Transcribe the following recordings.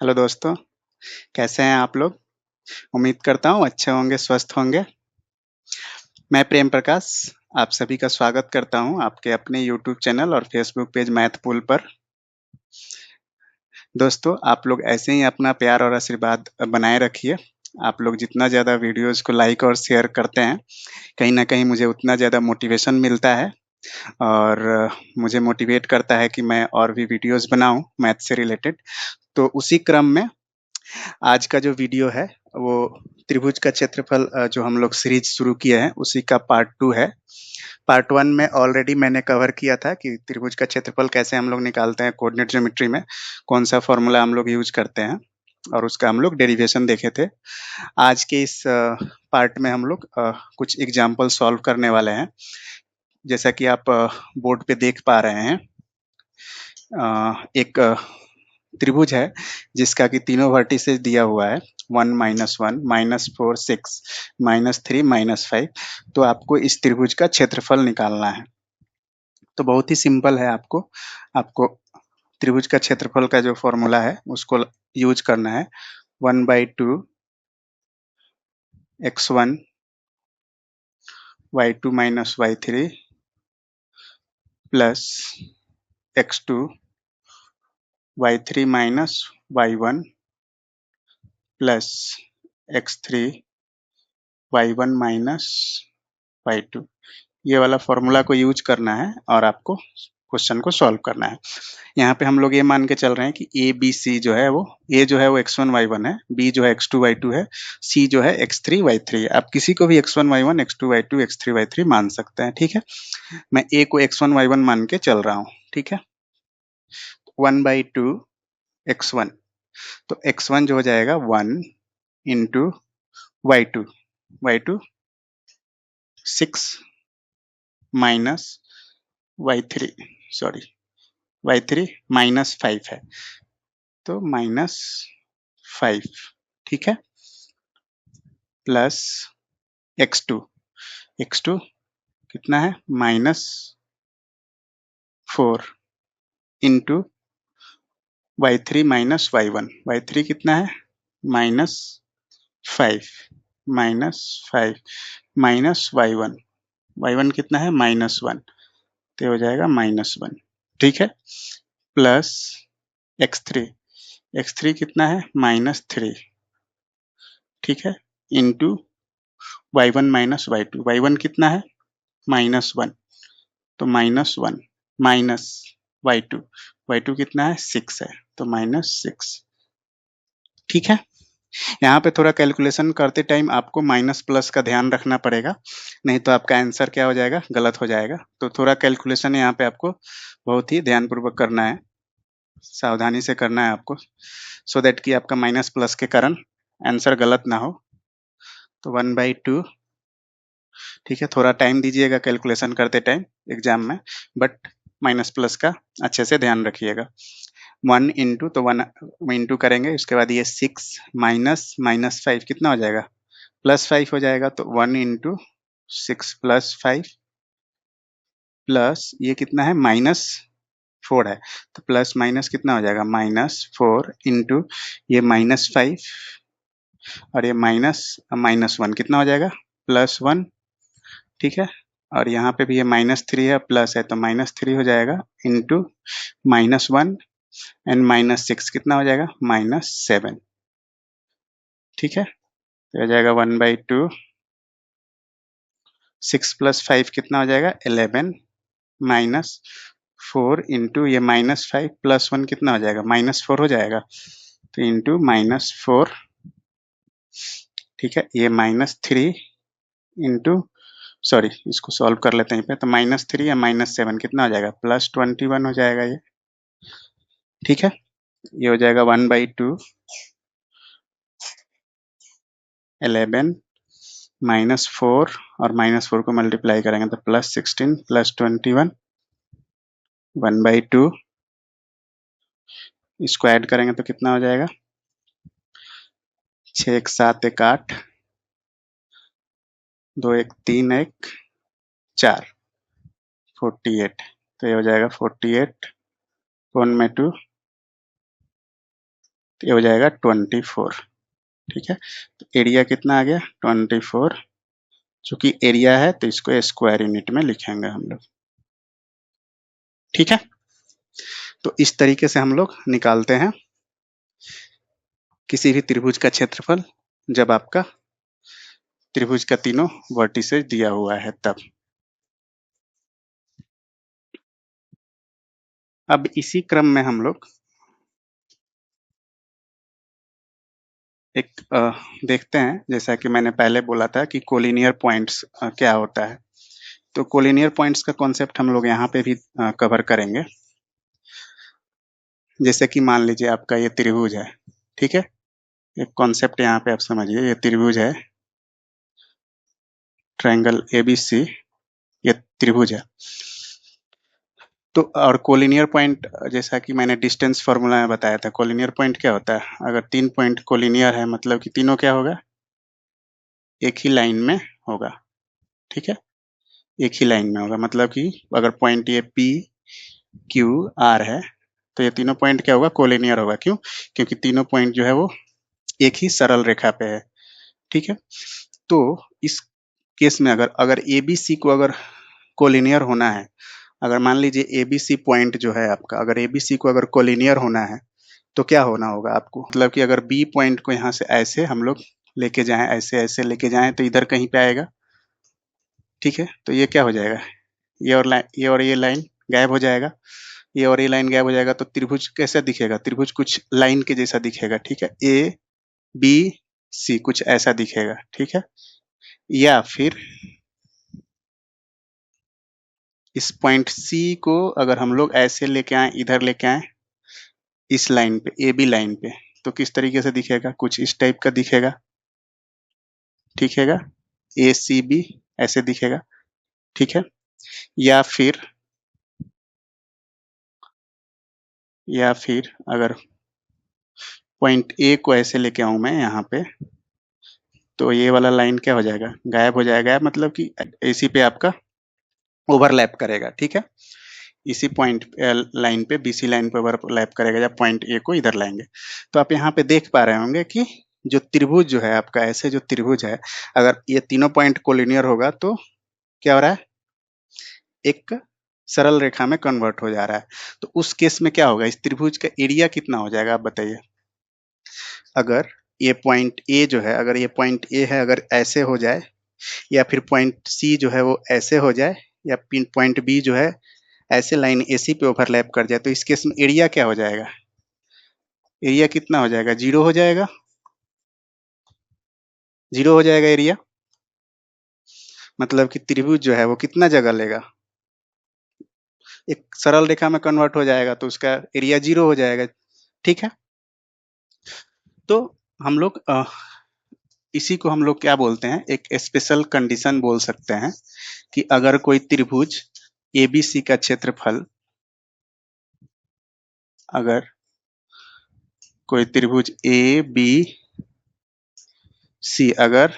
Hello दोस्तों, कैसे हैं आप लोग? उम्मीद करता हूँ अच्छे होंगे, स्वस्थ होंगे। मैं प्रेम प्रकाश आप सभी का स्वागत करता हूँ आपके अपने यूट्यूब चैनल और फेसबुक पेज मैथपूल पर। दोस्तों, आप लोग ऐसे ही अपना प्यार और आशीर्वाद बनाए रखिए। आप लोग जितना ज़्यादा वीडियोज़ को लाइक और शेयर करते हैं, कहीं न कहीं मुझे उतना ज़्यादा मोटिवेशन मिलता है और मुझे मोटिवेट करता है कि मैं और भी वीडियोज़ बनाऊँ मैथ से रिलेटेड। तो उसी क्रम में आज का जो वीडियो है वो त्रिभुज का क्षेत्रफल जो हम लोग सीरीज शुरू किए हैं उसी का पार्ट 2 है। पार्ट 1 में ऑलरेडी मैंने कवर किया था कि त्रिभुज का क्षेत्रफल कैसे हम लोग निकालते हैं कोऑर्डिनेट ज्योमेट्री में, कौन सा फॉर्मूला हम लोग यूज करते हैं और उसका हम लोग डेरिवेशन देखे थे। आज के इस पार्ट में हम लोग कुछ एग्जाम्पल सॉल्व करने वाले हैं। जैसा कि आप बोर्ड पे देख पा रहे हैं, एक त्रिभुज है जिसका कि तीनों वर्टिसेस दिया हुआ है, 1 -1 -4 6 -3 -5। तो आपको इस त्रिभुज का क्षेत्रफल निकालना है। तो बहुत ही सिंपल है। आपको आपको त्रिभुज का क्षेत्रफल का जो फॉर्मूला है उसको यूज करना है। 1/2 x1 y2 - y3 plus x2 y3 - y1 plus x3 y1 - y2। ये वाला फॉर्मूला को यूज करना है और आपको क्वेश्चन को सॉल्व करना है। यहाँ पे हम लोग ये मान के चल रहे हैं कि ए बी सी जो है वो, ए जो है वो x1 y1 है, बी जो है x2 y2 है, सी जो है x3 y3 है। आप किसी को भी x1 y1 x2 y2 x3 y3 मान सकते हैं, ठीक है। मैं ए को x1 y1 मान के चल रहा हूँ, ठीक है। 1/2 x1, तो x1 जो हो जाएगा 1 into y2, y2 6 minus y3, sorry y3 -5 है, तो -5, ठीक है, प्लस x2, x2 कितना है -4 इंटू y3 -y1, y3 कितना है -5 -5 माइनस y1, y1 कितना है -1, तो हो जाएगा -1, ठीक है, प्लस x3, x3 कितना है -3, ठीक है, इंटू y1 -y2, y1 कितना है -1, तो -1 माइनस y2, y2 कितना है 6 है, तो -6, ठीक है। यहाँ पे थोड़ा कैलकुलेशन करते टाइम आपको माइनस प्लस का ध्यान रखना पड़ेगा, नहीं तो आपका आंसर क्या हो जाएगा, गलत हो जाएगा। तो थोड़ा कैलकुलेशन यहाँ पे आपको बहुत ही ध्यानपूर्वक करना है, सावधानी से करना है आपको, सो दैट कि आपका माइनस प्लस के कारण आंसर गलत ना हो। तो 1/2, ठीक है, थोड़ा टाइम दीजिएगा कैलकुलेशन करते टाइम एग्जाम में, बट माइनस प्लस का अच्छे से ध्यान रखिएगा। 1 इंटू, तो 1 इंटू करेंगे, उसके बाद ये 6 माइनस -5 कितना हो जाएगा, +5 हो जाएगा, तो 1 इंटू 6 प्लस 5 प्लस ये कितना है -4 है, तो प्लस माइनस कितना हो जाएगा -4 इंटू ये -5 और ये -1 कितना हो जाएगा +1, ठीक है। और यहाँ पे भी ये -3 है, प्लस है, तो -3 हो जाएगा इंटू -1 एंड -6 कितना हो जाएगा -7, ठीक है। तो हो जाएगा 1/2, 6 प्लस 5 कितना हो जाएगा 11 -4 इंटू ये -5 प्लस 1 कितना हो जाएगा -4 हो जाएगा, तो इंटू -4, ठीक है, ये -3 इंटू, सॉरी इसको सॉल्व कर लेते हैं पे, तो -3 या -7 कितना हो जाएगा +21 हो जाएगा ये, ठीक है। ये हो जाएगा 1/2 11 -4 और -4 को मल्टीप्लाई करेंगे तो +16 +21 1/2, इसको ऐड करेंगे तो कितना हो जाएगा 6 1 7 1 8 2 1 3 1 4 48, तो ये हो जाएगा 48 वन में 2 तो ये हो जाएगा 24। ठीक है, तो एरिया कितना आ गया 24। चूंकि एरिया है तो इसको स्क्वायर यूनिट में लिखेंगे हम लोग। ठीक है, तो इस तरीके से हम लोग निकालते हैं किसी भी त्रिभुज का क्षेत्रफल जब आपका त्रिभुज का तीनों वर्टिसेस दिया हुआ है तब। अब इसी क्रम में हम लोग एक देखते हैं, जैसा कि मैंने पहले बोला था कि कोलिनियर पॉइंट्स क्या होता है। तो कोलिनियर पॉइंट्स का कॉन्सेप्ट हम लोग यहाँ पे भी कवर करेंगे। जैसे कि मान लीजिए आपका ये त्रिभुज है, ठीक है, एक कॉन्सेप्ट यहाँ पे आप समझिए, ये त्रिभुज है, ट्रायंगल एबीसी, ये त्रिभुज है। तो और कोलिनियर पॉइंट, जैसा कि मैंने डिस्टेंस फार्मूला में बताया था, कोलिनियर पॉइंट क्या होता है, अगर 3 पॉइंट कोलिनियर है मतलब कि तीनों क्या होगा, एक ही लाइन में होगा। ठीक है, एक ही लाइन में होगा, मतलब कि अगर पॉइंट ये पी क्यू आर है तो ये तीनों पॉइंट क्या होगा, कोलिनियर होगा। क्यों? क्योंकि तीनों पॉइंट जो है वो एक ही सरल रेखा पे है। ठीक है, तो इस केस में अगर अगर ए बी सी को अगर कोलिनियर होना है, अगर मान लीजिए ए बी सी पॉइंट जो है आपका, अगर ए बी सी को अगर कोलिनियर होना है तो क्या होना होगा आपको, मतलब कि अगर बी पॉइंट को यहाँ से ऐसे हम लोग लेके जाएं, ऐसे ऐसे लेके जाएं तो इधर कहीं पे आएगा। ठीक है, तो ये क्या हो जाएगा, ये और लाइन, ये और ये लाइन गायब हो जाएगा, ये और ये लाइन गायब हो जाएगा, तो त्रिभुज कैसा दिखेगा, त्रिभुज कुछ लाइन के जैसा दिखेगा। ठीक है, ए बी सी कुछ ऐसा दिखेगा। ठीक है, या फिर इस पॉइंट सी को अगर हम लोग ऐसे लेके आए, इधर लेके आए इस लाइन पे, ए बी लाइन पे, तो किस तरीके से दिखेगा, कुछ इस टाइप का दिखेगा। ठीक है, ए सी बी ऐसे दिखेगा। ठीक है, या फिर अगर पॉइंट ए को ऐसे लेके आऊं मैं यहाँ पे, तो ये वाला लाइन क्या हो जाएगा, गायब हो जाएगा, मतलब कि इसी पे आपका ओवरलैप करेगा। ठीक है, इसी पॉइंट लाइन पे, बीसी लाइन पे ओवरलैप करेगा जब पॉइंट ए को इधर लाएंगे। तो आप यहाँ पे देख पा रहे होंगे कि जो त्रिभुज जो है आपका, ऐसे जो त्रिभुज है, अगर ये तीनों पॉइंट कोलिनियर होगा तो क्या हो रहा है, एक सरल रेखा में कन्वर्ट हो जा रहा है। तो उस केस में क्या होगा, इस त्रिभुज का एरिया कितना हो जाएगा आप बताइए। अगर ये पॉइंट ए जो है, अगर ये पॉइंट ए है, अगर ऐसे हो जाए, या फिर पॉइंट सी जो है वो ऐसे हो जाए, या पॉइंट बी जो है ऐसे लाइन एसी पे ओवरलैप कर जाए, तो इस केस में एरिया क्या हो जाएगा, एरिया कितना हो जाएगा, जीरो हो जाएगा, जीरो हो जाएगा एरिया। मतलब कि त्रिभुज जो है वो कितना जगह लेगा, एक सरल रेखा में कन्वर्ट हो जाएगा तो उसका एरिया जीरो हो जाएगा। ठीक है, तो हम लोग इसी को हम लोग क्या बोलते हैं, एक स्पेशल कंडीशन बोल सकते हैं कि अगर कोई त्रिभुज एबीसी का क्षेत्रफल, अगर कोई त्रिभुज ए बी सी, अगर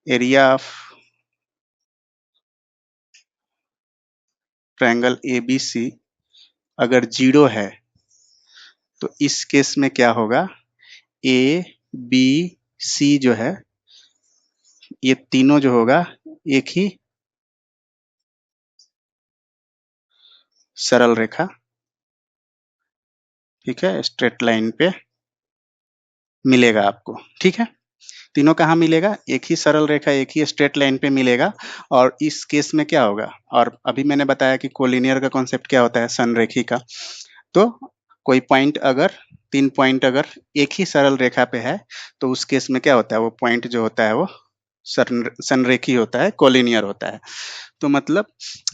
एरिया ऑफ ट्रायंगल एबीसी अगर जीरो है, तो इस केस में क्या होगा, ए बी सी जो है ये तीनों जो होगा एक ही सरल रेखा, ठीक है, स्ट्रेट लाइन पे मिलेगा आपको। ठीक है, तीनों कहाँ मिलेगा, एक ही सरल रेखा, एक ही स्ट्रेट लाइन पे मिलेगा। और इस केस में क्या होगा, और अभी मैंने बताया कि कोलिनियर का कॉन्सेप्ट क्या होता है, संरेखी का। तो कोई पॉइंट अगर, 3 पॉइंट अगर एक ही सरल रेखा पे है तो उस केस में क्या होता है, वो पॉइंट जो होता है वो संरेखी होता है, कोलिनियर होता है। तो मतलब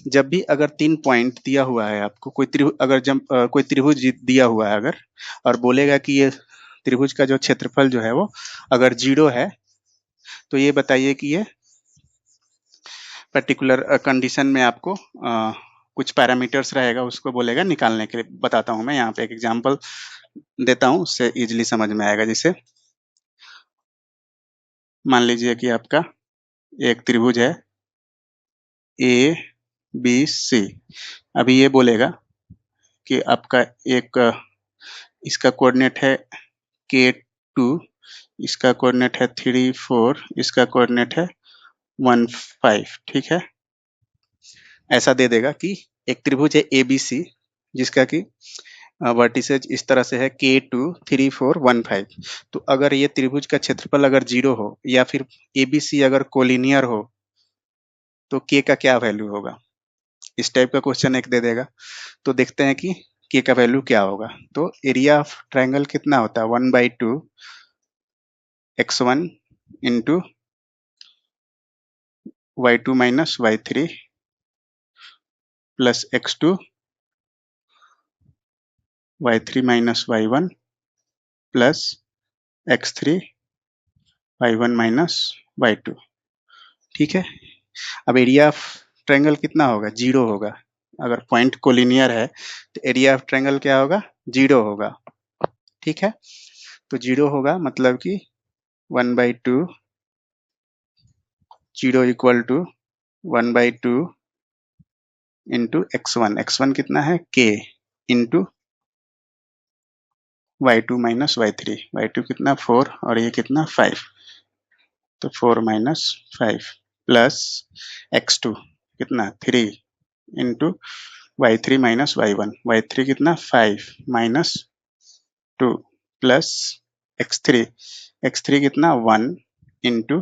जब भी अगर 3 पॉइंट दिया हुआ है आपको, कोई त्रिभुज, अगर जब कोई त्रिभुज दिया हुआ है अगर, और बोलेगा कि ये त्रिभुज का जो क्षेत्रफल जो है वो अगर जीरो है, तो ये बताइए कि ये पर्टिकुलर कंडीशन में आपको कुछ पैरामीटर्स रहेगा, उसको बोलेगा निकालने के लिए। बताता हूँ मैं यहाँ पे एक एग्जांपल देता हूँ, उससे इजीली समझ में आएगा। जैसे मान लीजिए कि आपका एक त्रिभुज है ए बी सी, अभी ये बोलेगा कि आपका एक इसका कोऑर्डिनेट है K2, इसका कोऑर्डिनेट है 3, 4, इसका कोऑर्डिनेट है 1, 5। ठीक है, ऐसा दे देगा कि एक त्रिभुज है ABC जिसका कि वर्टिसेज इस तरह से है K2, 3, 4, 1, 5। तो अगर ये त्रिभुज का क्षेत्रफल अगर 0 हो या फिर ABC अगर कोलिनियर हो तो K का क्या वैल्यू होगा, इस टाइप का क्वेश्चन एक दे देगा। तो देखते हैं कि K का वैल्यू क्या होगा। तो एरिया ऑफ ट्रायंगल कितना होता है, 1/2 x1 into y2 minus y3 plus x2 y3 minus y1 plus x3 y1 minus y2। ठीक है, अब एरिया ऑफ ट्रायंगल कितना होगा, 0 होगा। अगर पॉइंट कोलिनियर है तो एरिया ऑफ ट्रायंगल क्या होगा, 0 होगा। ठीक है, तो 0 होगा मतलब कि 1/2 0 इक्वल टू 1/2 इंटू x1 कितना है k into y2 minus y3 कितना 4 और ये कितना 5, तो 4 माइनस 5 प्लस x2 कितना 3 इंटू y3 माइनस y1 कितना 5 माइनस 2 प्लस x3 कितना 1 इंटू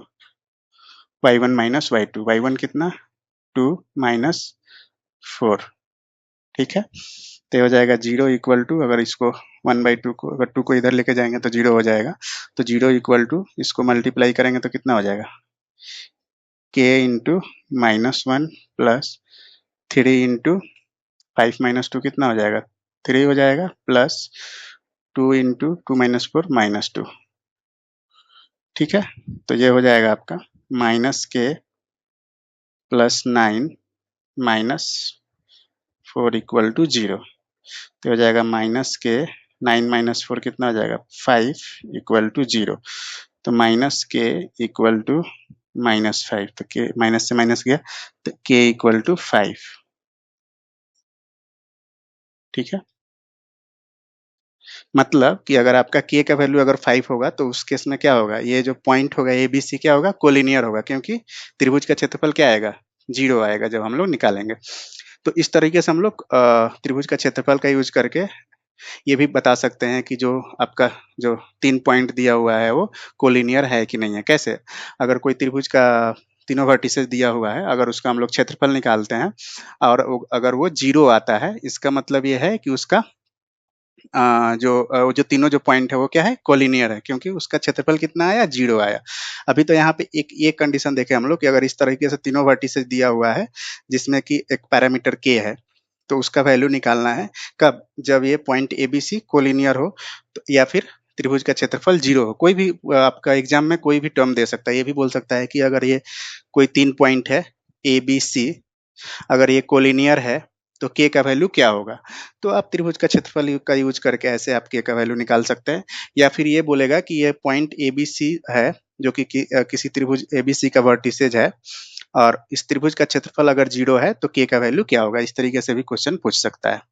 y1 माइनस y1 कितना 2 माइनस 4। ठीक है, तो हो जाएगा 0 इक्वल टू, अगर इसको 1/2 को अगर 2 को इधर लेके जाएंगे तो 0 हो जाएगा। तो 0 इक्वल टू इसको मल्टीप्लाई करेंगे तो कितना हो जाएगा, k into -1 plus 3 into 5 minus 2 कितना हो जाएगा, 3 हो जाएगा प्लस 2 इंटू 2 माइनस 4 -2। ठीक है, तो ये हो जाएगा आपका -k plus 9 minus 4 equal to 0। तो हो जाएगा -k 9 माइनस 4 कितना हो जाएगा 5 इक्वल टू 0। तो -k इक्वल टू -5, तो k माइनस से माइनस गया तो k इक्वल टू 5। ठीक है, मतलब कि अगर आपका k का वैल्यू अगर 5 होगा तो उस केस में क्या होगा, ये जो पॉइंट होगा ABC क्या होगा, कोलिनियर होगा, क्योंकि त्रिभुज का क्षेत्रफल क्या आएगा, 0 आएगा जब हम लोग निकालेंगे। तो इस तरीके से हम लोग त्रिभुज का क्षेत्रफल का यूज करके ये भी बता सकते हैं कि जो आपका जो 3 पॉइंट दिया हुआ है वो कोलिनियर है कि नहीं है। कैसे, अगर कोई त्रिभुज का तीनों वर्टिसेस दिया हुआ है, अगर उसका हम लोग क्षेत्रफल निकालते हैं और अगर वो 0 आता है, इसका मतलब ये है कि उसका जो तीनों जो पॉइंट है वो क्या है, कोलिनियर है, क्योंकि उसका क्षेत्रफल कितना आया, 0 आया। अभी तो यहाँ पे एक ये कंडीशन देखे हम लोग कि अगर इस तरीके से तीनों वर्टिसेस दिया हुआ है जिसमें कि एक पैरामीटर k है, तो उसका वैल्यू निकालना है कब, जब ये पॉइंट ABC कोलिनियर हो तो, या फिर त्रिभुज का क्षेत्रफल 0 हो। कोई भी आपका एग्जाम में कोई भी टर्म दे सकता है, ये भी बोल सकता है कि अगर ये कोई 3 पॉइंट है ABC, अगर ये कोलिनियर है तो k का वैल्यू क्या होगा। तो आप त्रिभुज का क्षेत्रफल का यूज करके ऐसे आप k का वैल्यू निकाल सकते हैं। या फिर ये बोलेगा कि ये पॉइंट ABC है जो कि किसी त्रिभुज ABC का वर्टिसेज है और इस त्रिभुज का क्षेत्रफल अगर 0 है तो k का वैल्यू क्या होगा, इस तरीके से भी क्वेश्चन पूछ सकता है।